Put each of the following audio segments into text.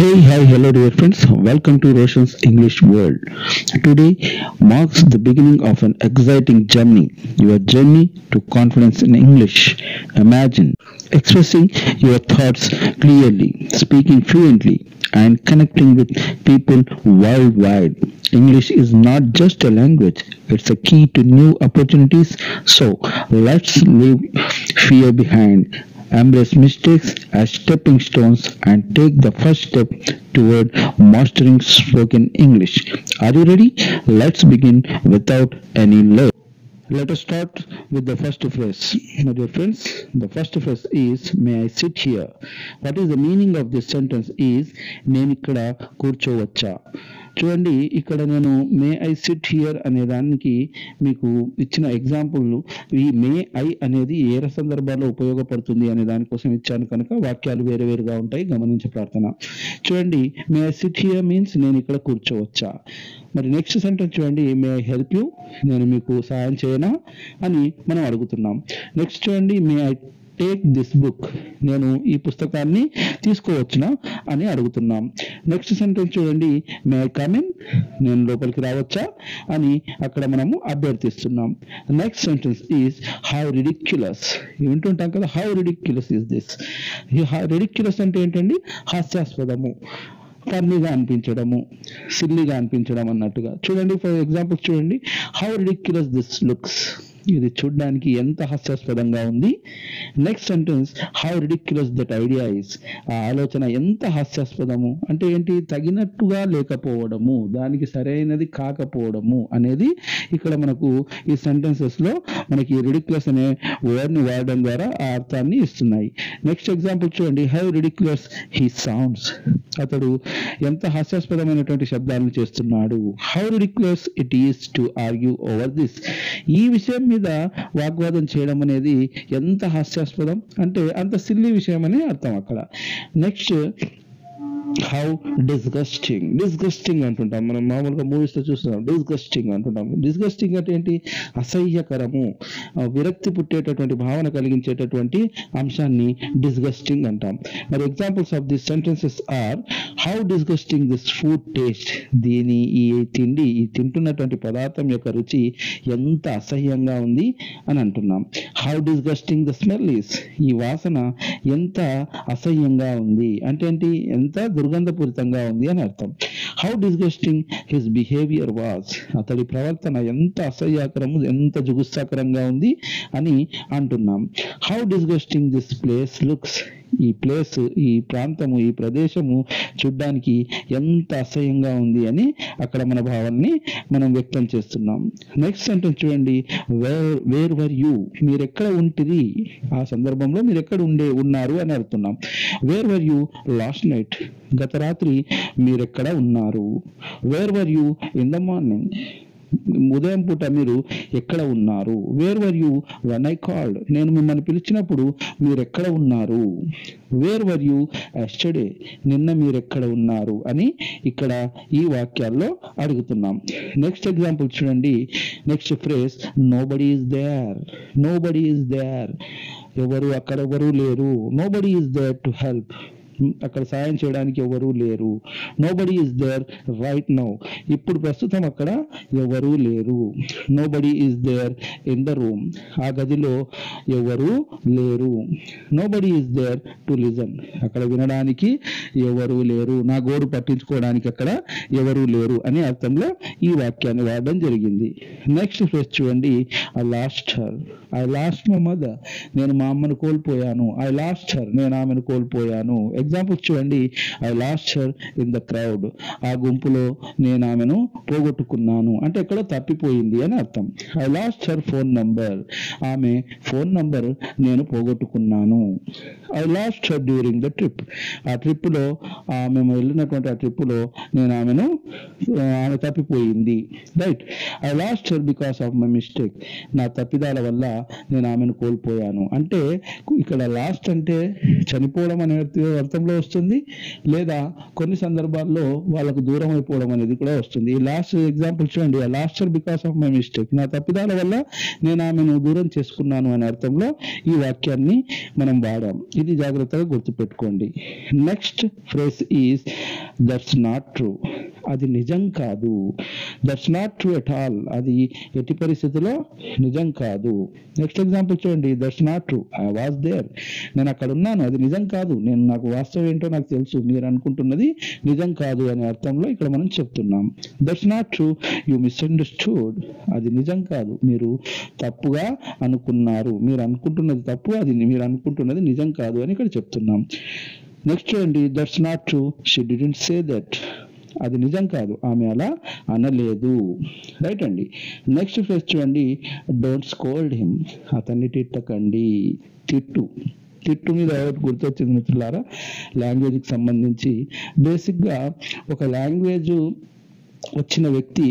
Hey, hi, hello, dear friends. Welcome to Roshan's English World. Today marks the beginning of an exciting journey. Your journey to confidence in English. Imagine expressing your thoughts clearly, speaking fluently, and connecting with people worldwide. English is not just a language, it's a key to new opportunities. So let's leave fear behind, embrace mistakes as stepping stones, and take the first step toward mastering spoken English. Are you ready? Let's begin without any delay. Let us start with the first phrase. My dear friends, the first phrase is may I sit here. What is the meaning of this sentence is నేను ఇక్కడ కూర్చోవచ్చా. చూడండి, ఇక్కడ నేను may I SIT here అనే దానికి మీకు ఇచ్చిన example ఈ మే ఐ అనేది ఏ సందర్భాల్లో ఉపయోగపడుతుంది అనే దానికోసం ఇచ్చాను కనుక వాక్యాలు వేరే వేరుగా ఉంటాయి, గమనించే ప్రార్థన. చూడండి, may I SIT here means నేను ఇక్కడ కూర్చోవచ్చా. మరి నెక్స్ట్ సెంటెన్స్ చూడండి, మే ఐ హెల్ప్ యూ, నేను మీకు సహాయం చేయనా అని మనం అడుగుతున్నాం. నెక్స్ట్ చూడండి, may I take this book, నేను ఈ పుస్తకాన్ని తీసుకోవచ్చునా అని అడుగుతున్నాం. నెక్స్ట్ సెంటెన్స్ చూడండి, మే ఐ కమ్ ఇన్, నేను లోపలికి రావచ్చా అని అక్కడ మనము అభ్యర్థిస్తున్నాం. Next sentence is how ridiculous, వింటుంటాం కదా, how ridiculous is this. Ridiculous అంటే ఏంటండి, హాస్యాస్పదము, ఫన్నీగా అనిపించడము, సిల్లీగా అనిపించడం అన్నట్టుగా. చూడండి, ఫర్ ఎగ్జాంపుల్ చూడండి, హౌ రిడిక్యులస్ దిస్ లుక్స్, ఇది చూడడానికి ఎంత హాస్యాస్పదంగా ఉంది. Next sentence, how ridiculous that idea is, ఆ ఆలోచన ఎంత హాస్యాస్పదము అంటే ఏంటి, తగినట్టుగా లేకపోవడము, దానికి సరైనది కాకపోవడము అనేది ఇక్కడ మనకు ఈ సెంటెన్సెస్ లో మనకి రిడిక్యులస్ అనే వర్డ్ ని వాడడం ద్వారా ఆ అర్థాన్ని ఇస్తున్నాయి. నెక్స్ట్ ఎగ్జాంపుల్ చూడండి, హౌ రిడిక్యులస్ హీ సౌండ్స్, అతడు ఎంత హాస్యాస్పదమైనటువంటి శబ్దాలను చేస్తున్నాడు. How ridiculous it is to argue over this, ఈ విషయం మీద వాగ్వాదం చేయడం అనేది ఎంత హాస్యాస్పదం అంటే అంత సిల్లీ విషయం అని అర్థం అక్కడ. నెక్స్ట్ హౌ డిస్గస్టింగ్, డిస్గస్టింగ్ అంటుంటాం మనం మామూలుగా మూవీస్ లో చూస్తున్నాం, డిస్గస్టింగ్ అంటుంటాం. డిస్గస్టింగ్ అంటే ఏంటి, అసహ్యకరము, విరక్తి పుట్టేటటువంటి భావన కలిగించేటటువంటి అంశాన్ని డిస్గస్టింగ్ అంటాం. మరి examples of this sentences are how disgusting this food taste, దీని ఈ తిండి, ఈ తింటున్నటువంటి పదార్థం యొక్క రుచి ఎంత అసహ్యంగా ఉంది అని అంటున్నాం. How disgusting the smell is, ఈ వాసన ఎంత అసహ్యంగా ఉంది అంటే ఏంటి, ఎంత దుర్గంధపూరితంగా ఉంది అని అర్థం. How disgusting his behaviour was, అతడి ప్రవర్తన ఎంత అసహ్యకరము, ఎంత జుగుత్సాకరంగా ఉంది అని అంటున్నాం. How disgusting this place looks, ఈ ప్లేస్, ఈ ప్రాంతము, ఈ ప్రదేశము చూడ్డానికి ఎంత అసహ్యంగా ఉంది అని అక్కడ మన భావాన్ని మనం వ్యక్తం చేస్తున్నాం. నెక్స్ట్ సెంటెన్స్ చూడండి, వేర్ వర్ యూ, మీరెక్కడ ఉంటిరి, ఆ సందర్భంలో మీరు ఎక్కడ ఉన్నారు అని అడుగుతున్నాం. Where were you last night, గత రాత్రి మీరెక్కడ ఉన్నారు. Where were you in the morning, ఉదయం పూట మీరు ఎక్కడ ఉన్నారు. Where were you when I called, నేను మిమ్మల్ని పిలిచినప్పుడు మీరు ఎక్కడ ఉన్నారు. వేర్ వర్ యూ ఎస్టర్డే, నిన్న మీరు ఎక్కడ ఉన్నారు అని ఇక్కడ ఈ వాక్యాల్లో అడుగుతున్నాం. నెక్స్ట్ ఎగ్జాంపుల్ చూడండి, next phrase nobody is there, nobody is there, ఎవరు అక్కడ ఎవరు లేరు. Nobody is there to help, అక్కడ సాయం చేయడానికి ఎవరూ లేరు. Nobody is there right now, ఇప్పుడు ప్రస్తుతం అక్కడ ఎవరూ లేరు. Nobody is there in the room, ఆ గదిలో ఎవరూ లేరు. Nobody is there to listen, అక్కడ వినడానికి ఎవరూ లేరు, నా గోడు పట్టించుకోవడానికి అక్కడ ఎవరూ లేరు అనే అర్థంలో ఈ వాక్యాన్ని వాడడం జరిగింది. నెక్స్ట్ ఫ్రేజ్ చూడండి, I lost her, I lost my mother, నేను మా అమ్మను కోల్పోయాను. ఐ లాస్ట్ హర్, నేను ఆమెను కోల్పోయాను. ఎగ్జాంపుల్ చూడండి, I lost her in the crowd, ఆ గుంపులో నేను ఆమెను పోగొట్టుకున్నాను అంటే ఎక్కడ తప్పిపోయింది అని అర్థం. I lost her phone number, ఆమె ఫోన్ నంబర్ నేను పోగొట్టుకున్నాను. I lost her during the trip, ఆ ట్రిప్లో మేము వెళ్ళినటువంటి ఆ ట్రిప్లో నేను ఆమె తప్పిపోయింది. Right, I lost her because of my mistake, నా తప్పిదాల వల్ల నేను ఆమెను కోల్పోయాను. అంటే ఇక్కడ లాస్ట్ అంటే చనిపోవడం అనే అర్థంలో వస్తుంది, లేదా కొన్ని సందర్భాల్లో వాళ్ళకు దూరం అయిపోవడం అనేది కూడా వస్తుంది. ఈ లాస్ట్ ఎగ్జాంపుల్ చూడండి, I lost her because of my mistake, నా తప్పిదాల వల్ల నేను ఆమెను దూరం చేసుకున్నాను అనే అర్థంలో ఈ వాక్యాన్ని మనం వాడాం. ఇది జాగ్రత్తగా గుర్తుపెట్టుకోండి. Next phrase is that's not true, అది నిజం కాదు. That's not true at all, అది ఎట్టి పరిస్థితిలో నిజం కాదు. నెక్స్ట్ ఎగ్జాంపుల్ చూడండి, that's not true, I was there, నేను అక్కడ ఉన్నాను, అది నిజం కాదు, నాకు వాస్తవం ఏంటో నాకు తెలుసు, మీరు అనుకుంటున్నది నిజం కాదు అనే అర్థంలో ఇక్కడ మనం చెప్తున్నాం. That's not true, you misunderstood, అది నిజం కాదు, మీరు తప్పుగా అనుకున్నారు, మీరు అనుకుంటున్నది తప్పు, అది మీరు అనుకుంటున్నది నిజం కాదు అని ఇక్కడ చెప్తున్నాం. నెక్స్ట్ చూడండి, that's not true, she didn't say that, అది నిజం కాదు, ఆమె అలా అనలేదు. రైట్ అండి. నెక్స్ట్ ఫ్రేజ్ చూడండి, డోంట్ స్కోల్డ్ హిమ్, అతన్ని తిట్టకండి. తిట్టు మీద ఒకటి గుర్తొచ్చింది మిత్రులారా, లాంగ్వేజ్కి సంబంధించి. బేసిక్గా ఒక లాంగ్వేజ్ వచ్చిన వ్యక్తి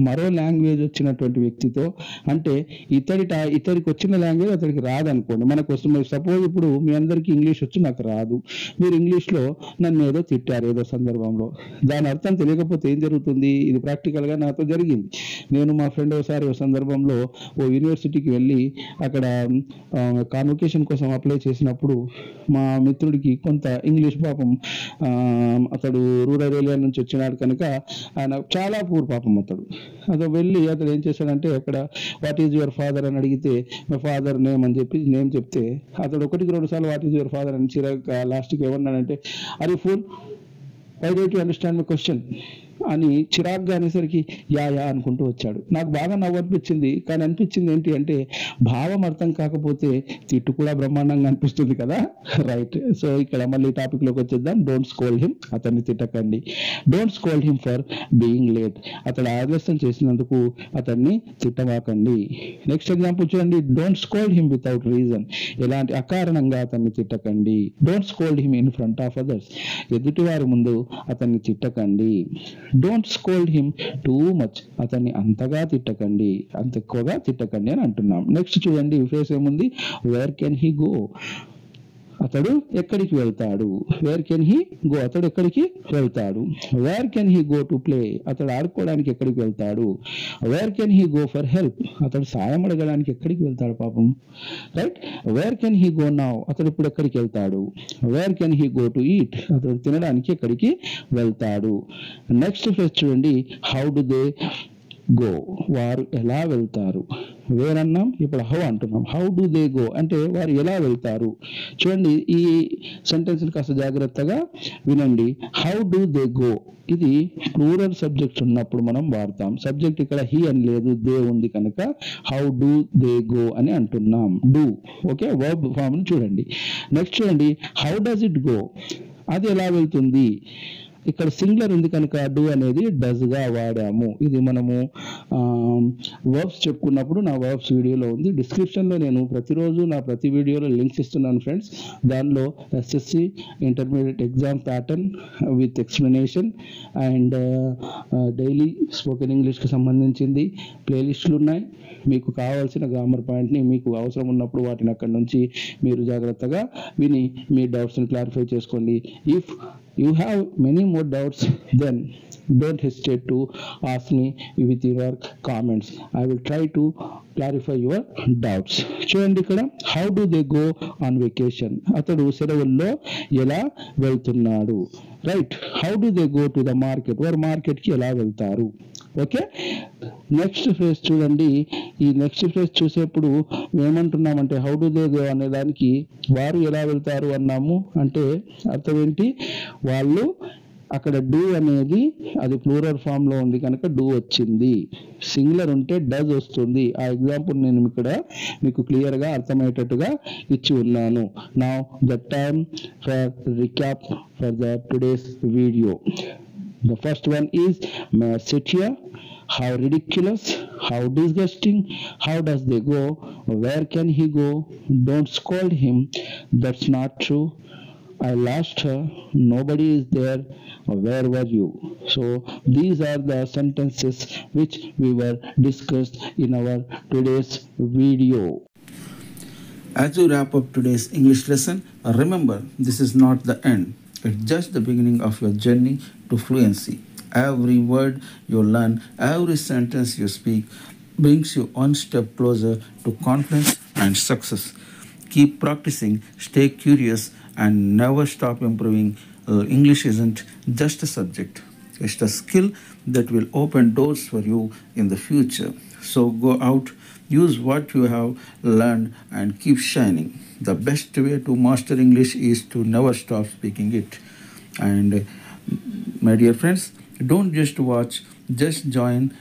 మరో లాంగ్వేజ్ వచ్చినటువంటి వ్యక్తితో, అంటే ఇతడికి వచ్చిన లాంగ్వేజ్ అతడికి రాదనుకోండి, మనకు వస్తుంది. సపోజ్ ఇప్పుడు మీ అందరికీ ఇంగ్లీష్ వచ్చి నాకు రాదు, మీరు ఇంగ్లీష్లో నన్ను ఏదో తిట్టారు ఏదో సందర్భంలో, దాని అర్థం తెలియకపోతే ఏం జరుగుతుంది? ఇది ప్రాక్టికల్గా నాతో జరిగింది. నేను మా ఫ్రెండ్ ఒకసారి ఒక సందర్భంలో ఓ యూనివర్సిటీకి వెళ్ళి అక్కడ కాన్వకేషన్ కోసం అప్లై చేసినప్పుడు మా మిత్రుడికి కొంత ఇంగ్లీష్ పాపం, అతడు రూరల్ ఏరియా నుంచి వచ్చినాడు కనుక ఆయన చాలా పూర్ పాపం అతడు వెళ్ళి అతడు ఏం చేశాడంటే, అక్కడ వాట్ ఈజ్ యువర్ ఫాదర్ అని అడిగితే మై ఫాదర్ నేమ్ అని చెప్పి నేమ్ చెప్తే, అతడు 1-2 సార్లు వాట్ ఈజ్ యువర్ ఫాదర్ అని చిరాగ్గా లాస్ట్కి ఏమన్నాడంటే, are you fool, why don't you understand my question అని చిరాగ్గా అనేసరికి యా అనుకుంటూ వచ్చాడు. నాకు బాగా నవ్వు అనిపించింది, కానీ అనిపించింది ఏంటి అంటే, భావం అర్థం కాకపోతే తిట్టు కూడా బ్రహ్మాండంగా అనిపిస్తుంది కదా. రైట్. సో ఇక్కడ మళ్ళీ టాపిక్లోకి వచ్చేద్దాం. డోంట్ స్కోల్డ్ హిమ్, అతన్ని తిట్టకండి. Don't scold him for being late, అతడు ఆలస్యం చేసినందుకు అతన్ని తిట్టమాకండి. నెక్స్ట్ ఎగ్జాంపుల్ చూడండి, don't scold him without reason, ఎలాంటి అకారణంగా అతన్ని తిట్టకండి. Don't scold him in front of others, ఎదుటివారి ముందు అతన్ని తిట్టకండి. Don't scold him too much, అతన్ని అంతగా తిట్టకండి, అంత ఎక్కువగా తిట్టకండి అని అంటున్నాం. నెక్స్ట్ చూడండి, ఫేస్ ఏముంది, వేర్ కెన్ హీ గో, అతడు ఎక్కడికి వెళ్తాడు. వేర్ కెన్ హీ గో, అతడు ఎక్కడికి వెళ్తాడు. Where can he go to play, అతడు ఆడుకోవడానికి ఎక్కడికి వెళ్తాడు. Where can he go for help, అతడు సాయం అడగడానికి ఎక్కడికి వెళ్తాడు పాపం. Right. Where can he go now, అతడు ఇప్పుడు ఎక్కడికి వెళ్తాడు. Where can he go to eat, అతడు తినడానికి ఎక్కడికి వెళ్తాడు. నెక్స్ట్ ఫ్రేజ్ చూడండి, హౌ డు దే గో, వారు ఎలా వెళ్తారు. వేర్ అన్నాం, ఇప్పుడు హౌ అంటున్నాం. హౌ డు దే గో అంటే వారు ఎలా వెళ్తారు. చూడండి, ఈ సెంటెన్స్ కాస్త జాగ్రత్తగా వినండి. హౌ డు దే గో, ఇది ప్లూరల్ సబ్జెక్ట్స్ ఉన్నప్పుడు మనం వాడతాం. సబ్జెక్ట్ ఇక్కడ హీ అని లేదు, దే ఉంది కనుక హౌ డు దే గో అని అంటున్నాం. డూ, ఓకే, వర్బ్ ఫామ్ చూడండి. నెక్స్ట్ చూడండి, హౌ డస్ ఇట్ గో, అది ఎలా వెళ్తుంది. ఇక్కడ సింగులర్ ఉంది కనుక డూ అనేది డస్ గా వాడాము. ఇది మనము వర్బ్స్ చెప్పుకున్నప్పుడు నా వర్బ్స్ వీడియోలో ఉంది, డిస్క్రిప్షన్లో నేను ప్రతిరోజు నా ప్రతి వీడియోలో లింక్స్ ఇస్తున్నాను ఫ్రెండ్స్. దానిలో SSC intermediate exam pattern with explanation and daily spoken ఇంగ్లీష్కి సంబంధించింది ప్లేలిస్టులు ఉన్నాయి. మీకు కావాల్సిన గ్రామర్ పాయింట్ని మీకు అవసరం ఉన్నప్పుడు వాటిని అక్కడి నుంచి మీరు జాగ్రత్తగా విని మీ డౌట్స్ని క్లారిఫై చేసుకోండి. If you have many more doubts, then don't hesitate to ask me with your comments. I will try to clarify your doubts. చూడండి, ఇక్కడ how do they go on vacation, అతడు సెలవుల్లో ఎలా వెళ్తున్నాడు. Right. how do they go to the market, వారు మార్కెట్కి ఎలా వెళ్తారు. ఓకే. నెక్స్ట్ ఫ్రేజ్ చూడండి, ఈ నెక్స్ట్ ఫ్రేజ్ చూసేప్పుడు ఏమంటున్నామంటే హౌ డు దే గో అనే దానికి వారు ఎలా వెళ్తారు అన్నాము అంటే అర్థం ఏంటి, వాళ్ళు అక్కడ డూ అనేది అది ప్లూరల్ ఫామ్ లో ఉంది కనుక డూ వచ్చింది. సింగులర్ ఉంటే డస్ వస్తుంది. ఆ ఎగ్జాంపుల్ నేను ఇక్కడ మీకు క్లియర్ గా అర్థమయ్యేటట్టుగా ఇచ్చి ఉన్నాను. Now the time for recap for the today's video. The first one is, may I sit here? How ridiculous, how disgusting, how does they go, where can he go, don't scold him, that's not true, I lost her, nobody is there, where were you. So these are the sentences which we were discussed in our today's video. As we wrap up today's English lesson, remember, this is not the end. It's just the beginning of your journey to fluency. Every word you learn, every sentence you speak brings you one step closer to confidence and success. Keep practicing, stay curious, and never stop improving English isn't just a subject, it's a skill that will open doors for you in the future. So go out, use what you have learned, and keep shining. The best way to master English is to never stop speaking it. And my dear friends, don't just watch, just join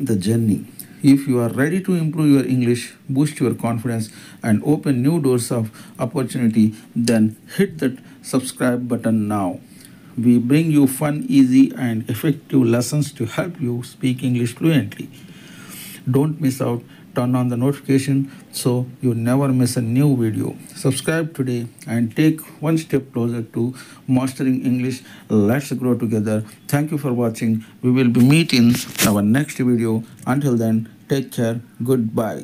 the journey. If you are ready to improve your English, boost your confidence, and open new doors of opportunity, then hit that subscribe button now. We bring you fun, easy, and effective lessons to help you speak English fluently. Don't miss out. Turn on the notification so you never miss a new video. Subscribe today and take one step closer to mastering English. Let's grow together. Thank you for watching. We will be meeting our next video. Until then, take care. Goodbye.